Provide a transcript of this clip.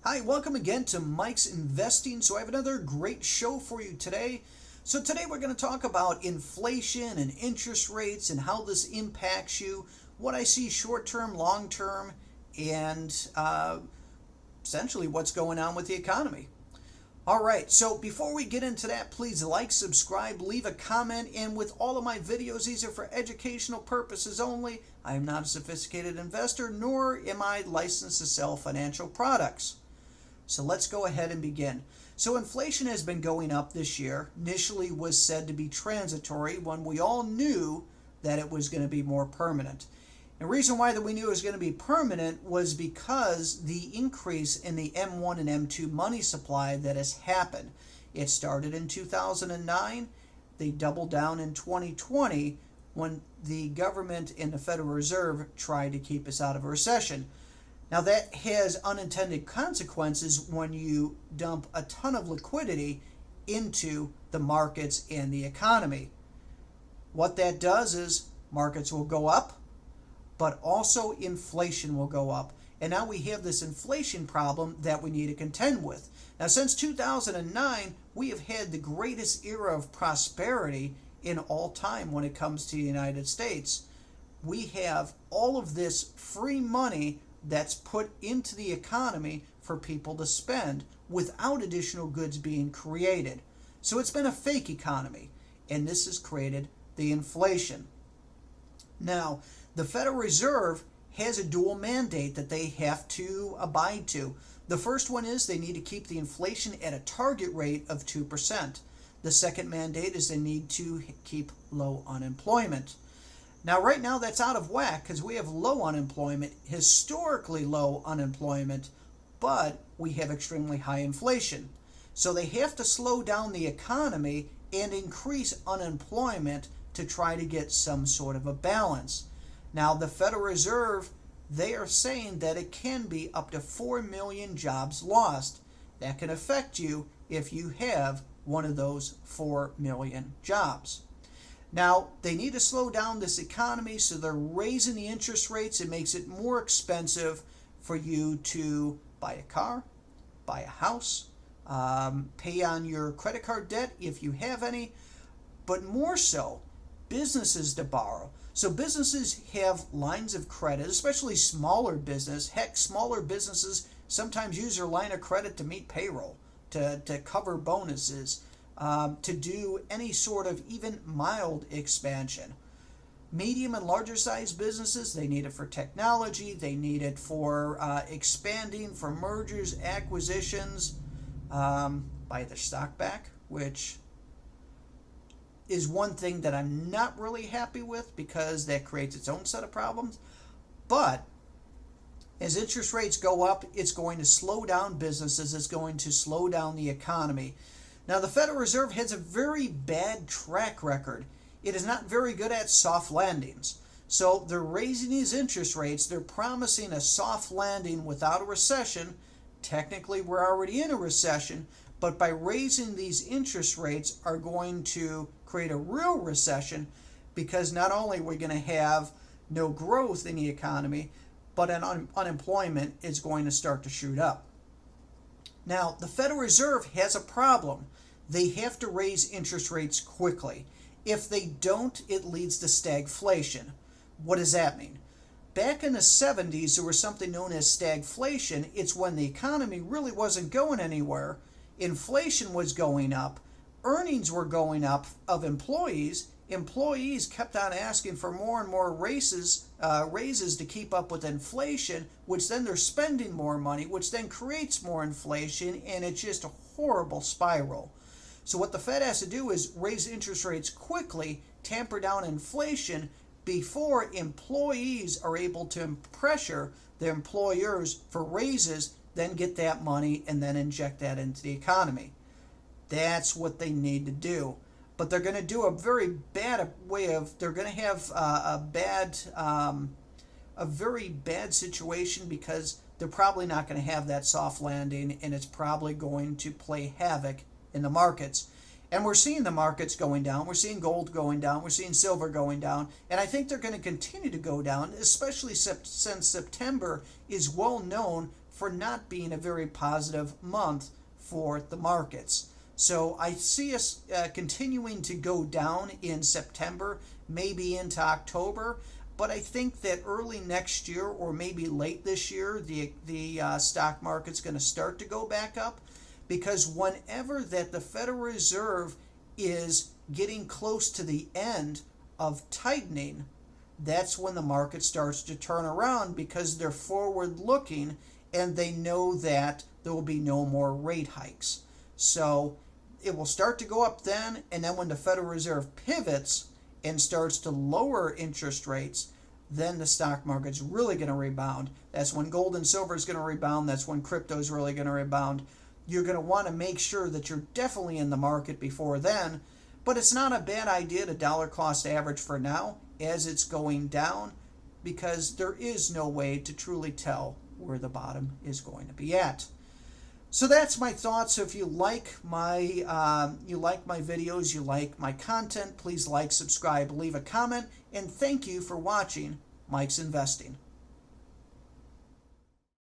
Hi, welcome again to Mike's Investing. So I have another great show for you today. So today we're going to talk about inflation and interest rates and how this impacts you, what I see short-term, long-term, and essentially what's going on with the economy. All right, so before we get into that, please like, subscribe, leave a comment, and with all of my videos, these are for educational purposes only. I am not a sophisticated investor, nor am I licensed to sell financial products. So let's go ahead and begin. So inflation has been going up this year. Initially was said to be transitory when we all knew that it was going to be more permanent. The reason why that we knew it was going to be permanent was because the increase in the M1 and M2 money supply that has happened. It started in 2009. They doubled down in 2020 when the government and the Federal Reserve tried to keep us out of a recession. Now that has unintended consequences when you dump a ton of liquidity into the markets and the economy. What that does is markets will go up, but also inflation will go up. And now we have this inflation problem that we need to contend with. Now since 2009, we have had the greatest era of prosperity in all time when it comes to the United States. We have all of this free money that's put into the economy for people to spend without additional goods being created. So it's been a fake economy, and this has created the inflation. Now, the Federal Reserve has a dual mandate that they have to abide to. The first one is they need to keep the inflation at a target rate of 2%. The second mandate is they need to keep low unemployment. Now, right now, that's out of whack because we have low unemployment, historically low unemployment, but we have extremely high inflation. So they have to slow down the economy and increase unemployment to try to get some sort of a balance. Now, the Federal Reserve, they are saying that it can be up to 4 million jobs lost. That can affect you if you have one of those 4 million jobs. Now, they need to slow down this economy, so they're raising the interest rates. It makes it more expensive for you to buy a car, buy a house, pay on your credit card debt if you have any, but more so, businesses to borrow. So businesses have lines of credit, especially smaller business. Heck, smaller businesses sometimes use their line of credit to meet payroll, to cover bonuses, to do any sort of even mild expansion. Medium and larger sized businesses, they need it for technology, they need it for expanding, for mergers, acquisitions, buy their stock back, which is one thing that I'm not really happy with because that creates its own set of problems. But as interest rates go up, it's going to slow down businesses, it's going to slow down the economy. Now, the Federal Reserve has a very bad track record. It is not very good at soft landings. So they're raising these interest rates. They're promising a soft landing without a recession. Technically, we're already in a recession, but by raising these interest rates are going to create a real recession because not only are we going to have no growth in the economy, but unemployment is going to start to shoot up. Now, the Federal Reserve has a problem. They have to raise interest rates quickly. If they don't, it leads to stagflation. What does that mean? Back in the 70s, there was something known as stagflation. It's when the economy really wasn't going anywhere. Inflation was going up. Earnings were going up of employees. Employees kept on asking for more and more raises to keep up with inflation, which then they're spending more money, which then creates more inflation, and it's just a horrible spiral. So what the Fed has to do is raise interest rates quickly, tamper down inflation before employees are able to pressure their employers for raises, then get that money and then inject that into the economy. That's what they need to do. But they're going to do a very bad way of, they're going to have a very bad situation because they're probably not going to have that soft landing, and it's probably going to play havoc in the markets. And we're seeing the markets going down. We're seeing gold going down. We're seeing silver going down. And I think they're going to continue to go down, especially since September is well known for not being a very positive month for the markets. So I see us continuing to go down in September, maybe into October. But I think that early next year or maybe late this year, the stock market's going to start to go back up, because whenever that the Federal Reserve is getting close to the end of tightening, that's when the market starts to turn around, because they're forward looking and they know that there will be no more rate hikes. So it will start to go up then, and then when the Federal Reserve pivots and starts to lower interest rates, then the stock market's really going to rebound. That's when gold and silver is going to rebound. That's when crypto is really going to rebound. You're going to want to make sure that you're definitely in the market before then. But it's not a bad idea to dollar cost average for now as it's going down, because there is no way to truly tell where the bottom is going to be at. So that's my thoughts. So if you like my videos, you like my content, please like, subscribe, leave a comment, and thank you for watching Mike's Investing.